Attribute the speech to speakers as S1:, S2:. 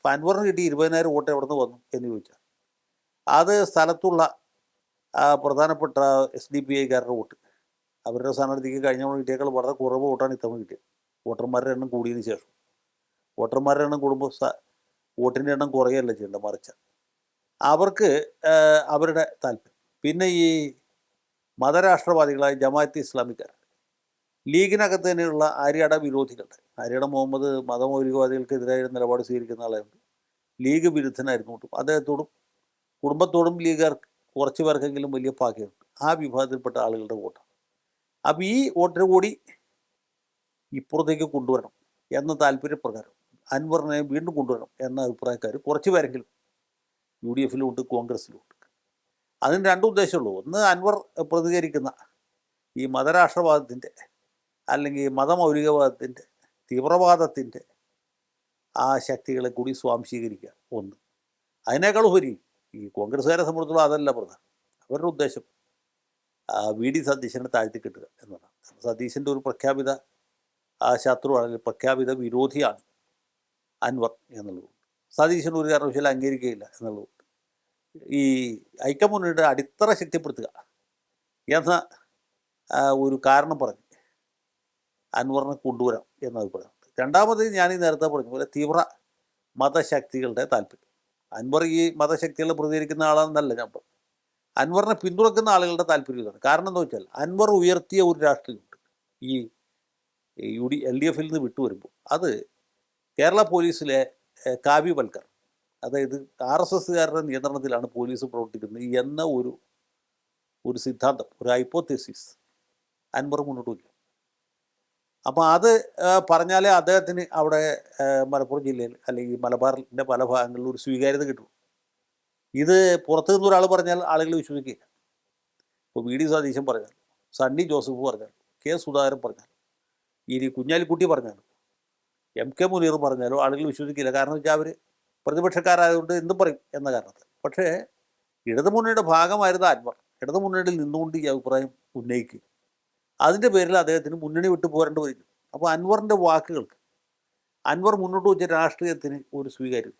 S1: അപ്പം അൻവറിന് കിട്ടി 20,000 വോട്ട് എവിടെ നിന്ന് വന്നു എന്ന് ചോദിച്ചാൽ അത് സ്ഥലത്തുള്ള പ്രധാനപ്പെട്ട SDPI-കാരുടെ വോട്ട്. അവരുടെ സ്ഥാനാർത്ഥിക്ക് കഴിഞ്ഞ തവണ കിട്ടിയേക്കാൾ വളരെ കുറവ് വോട്ടാണ് ഇത്തവണ കിട്ടിയത്. വോട്ടർമാരുടെ എണ്ണം കൂടിയതിന് ശേഷം വോട്ടർമാരുടെ എണ്ണം കൂടുമ്പോൾ വോട്ടിൻ്റെ എണ്ണം കുറയല്ല ചെയ്യേണ്ടത്, മറിച്ച് അവർക്ക് അവരുടെ താല്പര്യം. പിന്നെ ഈ മതരാഷ്ട്രവാദികളായ ജമാഅത്തെ ഇസ്ലാമിക്കാർ, ലീഗിനകത്ത് തന്നെയുള്ള ആര്യാട വിരോധികളുടെ, ആര്യാട മുഹമ്മദ് മതമൗലികവാദികൾക്കെതിരായ നിലപാട് സ്വീകരിക്കുന്ന ആളായിരുന്നു. ലീഗ് വിരുദ്ധനായിരുന്നു. അദ്ദേഹത്തോടും കുടുംബത്തോടും ലീഗുകാർ കുറച്ച് പേർക്കെങ്കിലും വലിയ പാകയുണ്ട്. ആ വിഭാഗത്തിൽപ്പെട്ട ആളുകളുടെ വോട്ടാണ്. അപ്പോൾ ഈ വോട്ടിന് കൂടി ഇപ്പുറത്തേക്ക് കൊണ്ടുവരണം എന്ന താല്പര്യപ്രകാരം അൻവറിനെ വീണ്ടും കൊണ്ടുവരണം എന്ന അഭിപ്രായക്കാർ കുറച്ച് പേരെങ്കിലും UDF-ലുമുണ്ട്, കോൺഗ്രസ്സിലുമുണ്ട്. അതിന് രണ്ട് ഉദ്ദേശമുള്ളൂ. ഒന്ന്, അൻവർ പ്രതികരിക്കുന്ന ഈ മതരാഷ്ട്രവാദത്തിൻ്റെ അല്ലെങ്കിൽ മതമൗലികവാദത്തിൻ്റെ തീവ്രവാദത്തിൻ്റെ ആ ശക്തികളെ കൂടി സ്വാംശീകരിക്കുക ഒന്ന്. അതിനേക്കാൾ ഉപരി ഈ കോൺഗ്രസ്സുകാരെ സംബന്ധിച്ചുള്ള അതല്ല പ്രധാനം. അവരുടെ ഉദ്ദേശം VD സതീശനെ താഴ്ത്തി കിട്ടുക എന്നതാണ്. സതീശൻ്റെ ഒരു പ്രഖ്യാപിത ശത്രുവാണെങ്കിൽ പ്രഖ്യാപിത വിരോധിയാണ് അൻവർ എന്നുള്ളതുകൊണ്ട് സതീശൻ ഒരു കാരണവശാലും അംഗീകരിക്കുകയില്ല എന്നുള്ളതുകൊണ്ട് ഈ ഐക്യമുന്നണിയുടെ അടിത്തറ ശക്തിപ്പെടുത്തുക എന്ന ഒരു കാരണം പറഞ്ഞ് അൻവറിനെ കൊണ്ടുവരാം എന്ന അഭിപ്രായം. രണ്ടാമത് ഞാൻ ഈ നേരത്തെ പറഞ്ഞ പോലെ തീവ്ര മതശക്തികളുടെ താല്പര്യം. അൻവർ ഈ മതശക്തികളെ പ്രതികരിക്കുന്ന ആളാണെന്നല്ല ഞാൻ പറഞ്ഞു. അൻവറിനെ പിന്തുണക്കുന്ന ആളുകളുടെ താല്പര്യം ഇതാണ്. കാരണം എന്താ വെച്ചാൽ അൻവർ ഉയർത്തിയ ഒരു രാഷ്ട്രീയമുണ്ട് ഈ LDF-ൽ നിന്ന് വിട്ടുവരുമ്പോൾ. അത് കേരള പോലീസിലെ കാവ്യവൽക്കരണം, അതായത് RSS-കാരുടെ നിയന്ത്രണത്തിലാണ് പോലീസ് പ്രവർത്തിക്കുന്നത് എന്ന ഒരു സിദ്ധാന്തം, ഒരു ഹൈപ്പോത്തസിസ് അൻവർ മുന്നോട്ട് വയ്ക്കും. അപ്പോൾ അത് പറഞ്ഞാലേ അദ്ദേഹത്തിന് അവിടെ മലപ്പുറം ജില്ലയിൽ അല്ലെങ്കിൽ മലബാറിൻ്റെ പല ഭാഗങ്ങളിലും ഒരു സ്വീകാര്യത കിട്ടും. ഇത് പുറത്തു നിന്നൊരാൾ പറഞ്ഞാൽ ആളുകൾ വിശ്വസിക്കില്ല. ഇപ്പോൾ VD സതീശൻ പറഞ്ഞാൽ, സണ്ണി ജോസഫ് പറഞ്ഞാൽ, K സുധാകരൻ പറഞ്ഞാൽ, ഇനി കുഞ്ഞാലിക്കുട്ടി പറഞ്ഞാലും, MK മുനീർ പറഞ്ഞാലും ആളുകൾ വിശ്വസിക്കില്ല. കാരണം വെച്ചാൽ അവർ പ്രതിപക്ഷക്കാരായതുകൊണ്ട് എന്തും പറയും എന്ന കാരണത്തിൽ. പക്ഷേ ഇടതുമുന്നണിയുടെ ഭാഗമായിരുന്ന അൻവർ ഇടതുമുന്നണിയിൽ നിന്നുകൊണ്ട് ഈ അഭിപ്രായം ഉന്നയിക്കുക, അതിൻ്റെ പേരിൽ അദ്ദേഹത്തിന് മുന്നണി വിട്ടു പോരേണ്ടി വരും. അപ്പോൾ അൻവറിൻ്റെ വാക്കുകൾക്ക്, അൻവർ മുന്നോട്ട് വെച്ച രാഷ്ട്രീയത്തിന് ഒരു സ്വീകാര്യത.